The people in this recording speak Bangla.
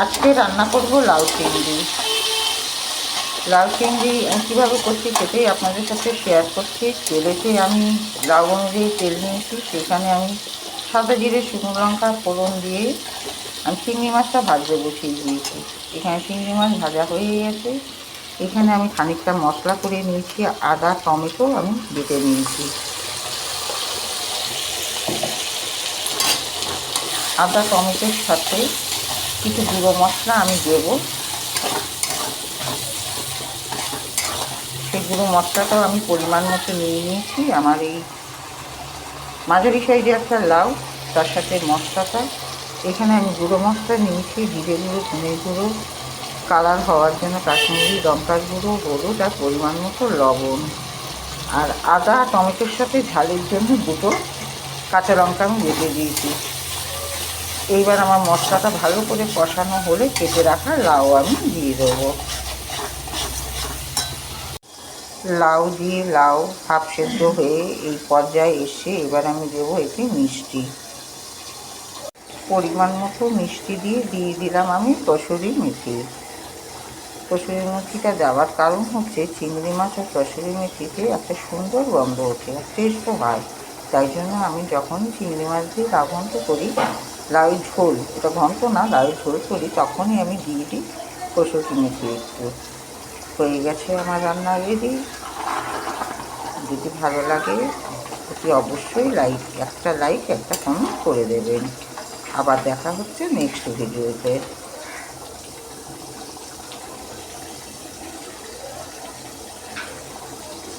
আজকে রান্না করব লাউ চিংড়ি। লাউ চিংড়ি আমি কীভাবে করছি সেটাই আপনাদের সাথে শেয়ার করছি। তেলেতে আমি লাউ অনুযায়ী তেল নিয়েছি, সেখানে আমি সাদা জিরে শুকনো লঙ্কা ফোড়ন দিয়ে আমি চিংড়ি মাছটা ভাজতে বসিয়ে দিয়েছি। এখানে চিংড়ি মাছ ভাজা হয়ে গেছে। এখানে আমি খানিকটা মশলা করে নিয়েছি, আদা টমেটো আমি বেটে নিয়েছি। আদা টমেটোর সাথে কিছু গুঁড়ো মশলা আমি দেবো। সেই গুঁড়ো মশলাটাও আমি পরিমাণ মতো নিয়ে নিয়েছি। আমার এই মাঝারি সাইজের একটা লাউ, তার সাথে মশলাটা এখানে আমি গুঁড়ো মশলা নিয়েছি, জিরে গুঁড়ো, ধনে গুঁড়ো, কালার হওয়ার জন্য কাশ্মীরি লঙ্কার গুঁড়ো, হলুদ আর পরিমাণ মতো লবণ। আর আদা টমেটোর সাথে ঝালের জন্য দুটো কাঁচা লঙ্কা আমি বেটে দিয়েছি। এইবার আমার মশলাটা ভালো করে কষানো হলে কেটে রাখা লাউ আমি দিয়ে দেবো। লাউ দিয়ে লাউ হাফ সেদ্ধ হয়ে এই পর্যায়ে এসে এবার আমি দেবো এতে মিষ্টি। পরিমাণ মতো মিষ্টি দিয়ে দিলাম আমি কসুরি মেথি। কসুরি মেথিটা দেওয়ার কারণ হচ্ছে চিংড়ি মাছ আর কসুরি মেথিতে একটা সুন্দর গন্ধ ওঠে আর টেস্টও হয়। তাই জন্য আমি যখনই চিংড়ি মাছ দিয়ে লাউ ঘন্ট করি, লাউ ঝোল, এটা ঘন্ট না, লাউ ঝোল করি, তখনই আমি দিয়ে দিই কসুরি মেথি একটু। হয়ে গেছে আমার রান্না রেডি। যদি ভালো লাগে অতি অবশ্যই একটা লাইক একটা কমেন্ট করে দেবেন। আবার দেখা হচ্ছে নেক্সট ভিডিওতে।